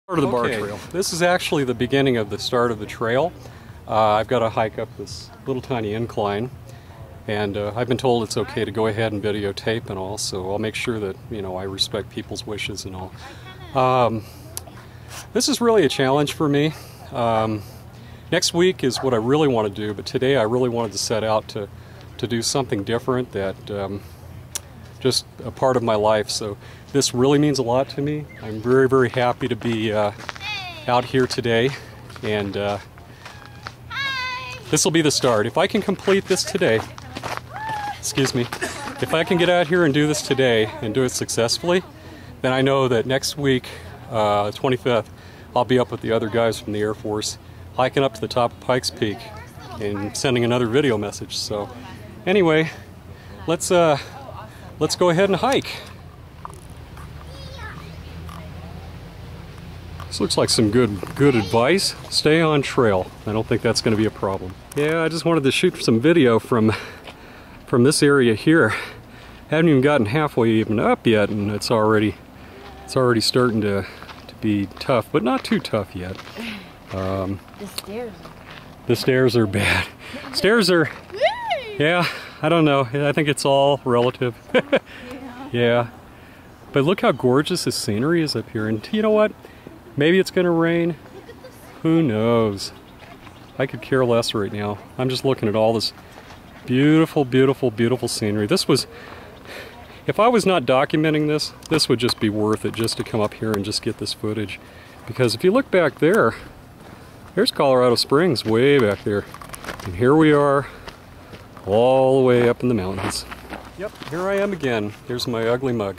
Part of the Barr Trail. This is actually the beginning of the start of the trail. I've got to hike up this little tiny incline, and I've been told it's okay to go ahead and videotape and all, so I'll make sure that, you know, I respect people's wishes and all. This is really a challenge for me. Next week is what I really want to do, but today I really wanted to set out to do something different that just a part of my life. So this really means a lot to me. I'm very, very happy to be out here today, and this will be the start. If I can complete this today, excuse me, if I can get out here and do this today and do it successfully, then I know that next week, 25th, I'll be up with the other guys from the Air Force, hiking up to the top of Pikes Peak and sending another video message. So anyway, let's go ahead and hike. This looks like some good advice. Stay on trail. I don't think that's going to be a problem. Yeah, I just wanted to shoot some video from this area here. Haven't even gotten halfway even up yet, and it's already starting to be tough, but not too tough yet. The stairs are bad. Stairs are, yeah, I don't know. I think it's all relative. Yeah. But look how gorgeous this scenery is up here. And you know what? Maybe it's going to rain. Who knows? I could care less right now. I'm just looking at all this beautiful, beautiful, beautiful scenery. This was, if I was not documenting this, this would just be worth it just to come up here and just get this footage. Because if you look back there, there's Colorado Springs way back there. And here we are, all the way up in the mountains. Yep, here I am again. Here's my ugly mug.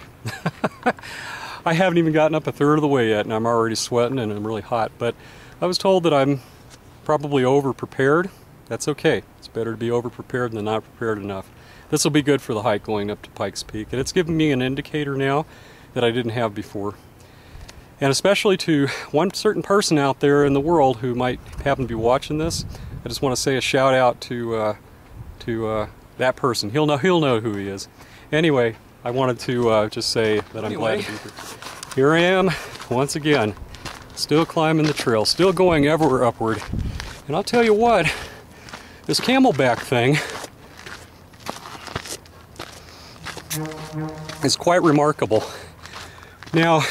I haven't even gotten up a third of the way yet, and I'm already sweating and I'm really hot. But I was told that I'm probably over-prepared. That's okay. It's better to be over-prepared than not prepared enough. This will be good for the hike going up to Pikes Peak, and it's given me an indicator now that I didn't have before. And especially to one certain person out there in the world who might happen to be watching this, I just want to say a shout out to that person. He'll know who he is. Anyway, I wanted to just say that I'm glad to be here. Here I am once again, still climbing the trail, still going ever upward. And I'll tell you what, this camelback thing is quite remarkable. Now,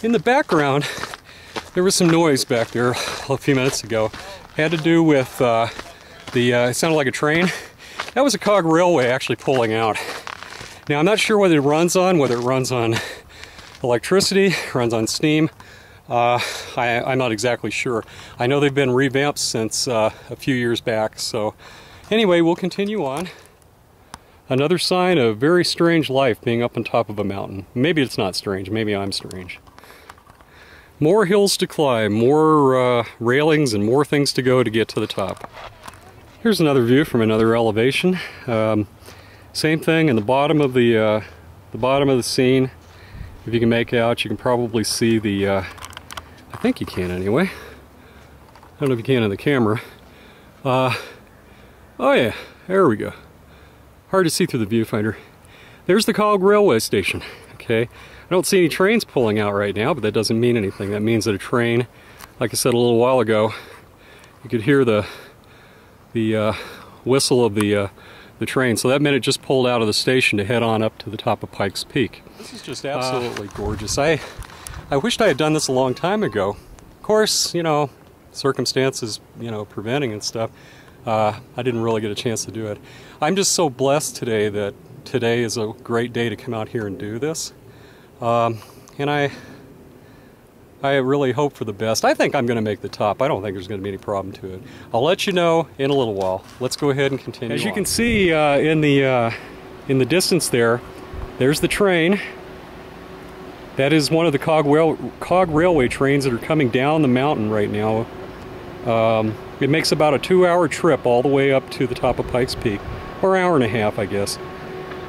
in the background, there was some noise back there a few minutes ago. It had to do with it sounded like a train. That was a cog railway actually pulling out. Now I'm not sure whether it runs on electricity, runs on steam. I'm not exactly sure. I know they've been revamped since a few years back. So anyway, we'll continue on. Another sign of very strange life being up on top of a mountain. Maybe it's not strange, maybe I'm strange. More hills to climb, more railings and more things to go to get to the top. Here's another view from another elevation. Same thing in the bottom of the scene. If you can make out, you can probably see the. I think you can anyway. I don't know if you can in the camera. Oh yeah, there we go. Hard to see through the viewfinder. There's the Cog Railway Station. Okay, I don't see any trains pulling out right now, but that doesn't mean anything. That means that a train, like I said a little while ago, you could hear the whistle of the train. So that meant it just pulled out of the station to head on up to the top of Pikes Peak. This is just absolutely gorgeous. I wished I had done this a long time ago. Of course, you know, circumstances, you know, preventing and stuff. I didn't really get a chance to do it. I'm just so blessed today that today is a great day to come out here and do this. And I really hope for the best. I think I'm going to make the top. I don't think there's going to be any problem to it. I'll let you know in a little while. Let's go ahead and continue. As you can see in the distance there's the train. That is one of the Cog Railway trains that are coming down the mountain right now. It makes about a 2-hour trip all the way up to the top of Pikes Peak, or an hour and a half, I guess.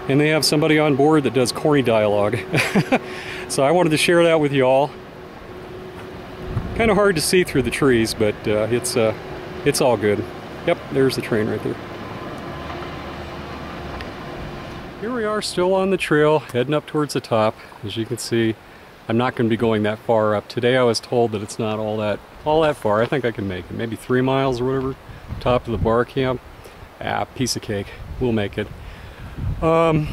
And they have somebody on board that does corny dialogue. So I wanted to share that with you all. Kind of hard to see through the trees, but it's all good. Yep, there's the train right there. Here we are still on the trail, heading up towards the top. As you can see, I'm not going to be going that far up. Today I was told that it's not all that far. I think I can make it. Maybe 3 miles or whatever. Top of the bar camp. Ah, piece of cake. We'll make it. I'm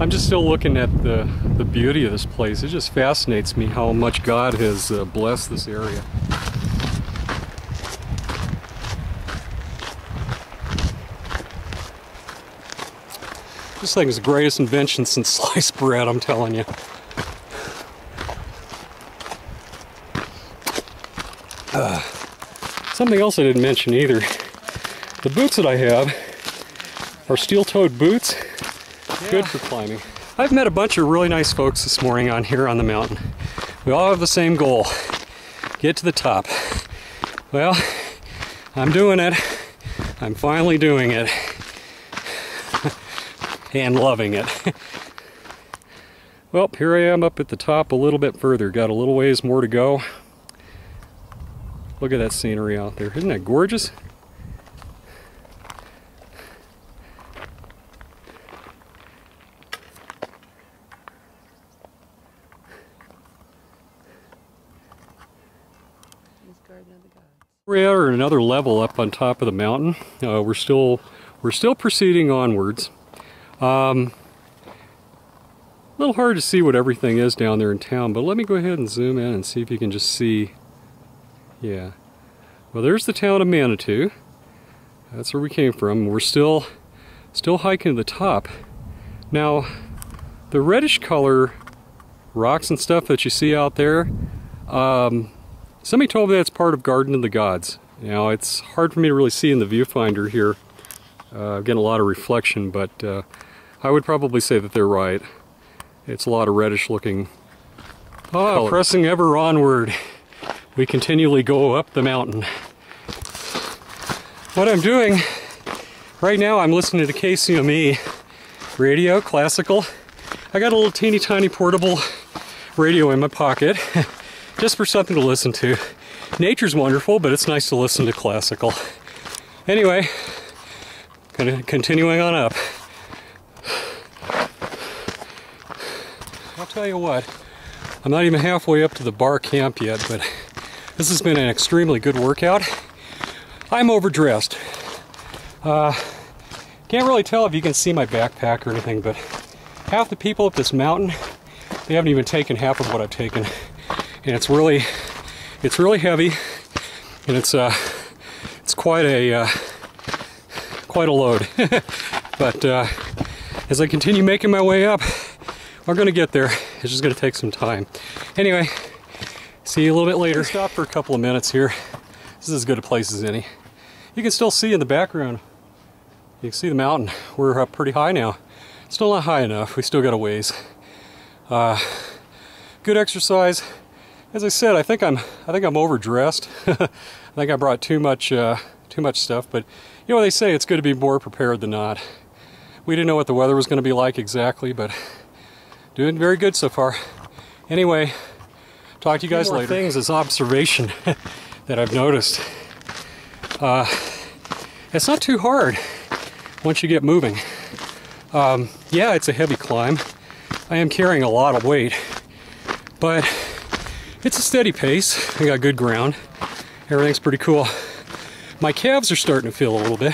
just still looking at the beauty of this place. It just fascinates me how much God has blessed this area. This thing is the greatest invention since sliced bread, I'm telling you. Something else I didn't mention either. The boots that I have are steel-toed boots. Good for climbing. I've met a bunch of really nice folks this morning on here on the mountain. We all have the same goal. Get to the top. Well, I'm doing it. I'm finally doing it. And loving it. Well, here I am up at the top a little bit further. Got a little ways more to go. Look at that scenery out there. Isn't that gorgeous? We're at another level up on top of the mountain. We're still proceeding onwards. A little hard to see what everything is down there in town, but let me go ahead and zoom in and see if you can just see. Yeah. Well, there's the town of Manitou. That's where we came from. We're still hiking to the top. Now, the reddish color rocks and stuff that you see out there, somebody told me that's part of Garden of the Gods. Now, it's hard for me to really see in the viewfinder here. Getting a lot of reflection, but I would probably say that they're right. It's a lot of reddish looking. Oh, pressing ever onward, we continually go up the mountain. What I'm doing right now, I'm listening to KCME radio, classical. I got a little teeny tiny portable radio in my pocket, just for something to listen to. Nature's wonderful, but it's nice to listen to classical. Anyway, continuing on up. I'll tell you what, I'm not even halfway up to the bar camp yet, but this has been an extremely good workout. I'm overdressed. Can't really tell if you can see my backpack or anything, but half the people up this mountain, they haven't even taken half of what I've taken. And it's really heavy, and it's quite a load. But as I continue making my way up, we're going to get there. It's just going to take some time. Anyway, see you a little bit later. Stop for a couple of minutes here. This is as good a place as any. You can still see in the background, you can see the mountain. We're up pretty high now. Still not high enough. We still got a ways. Good exercise. As I said, I think I'm overdressed. I think I brought too much stuff, but you know, they say it's good to be more prepared than not. We didn't know what the weather was going to be like exactly, but doing very good so far. Anyway, talk to you guys later. Things as observation that I've noticed. It's not too hard once you get moving. Yeah, it's a heavy climb. I am carrying a lot of weight, but it's a steady pace. I got good ground. Everything's pretty cool. My calves are starting to feel a little bit,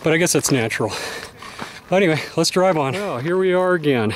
but I guess that's natural. Anyway, let's drive on. Well, here we are again.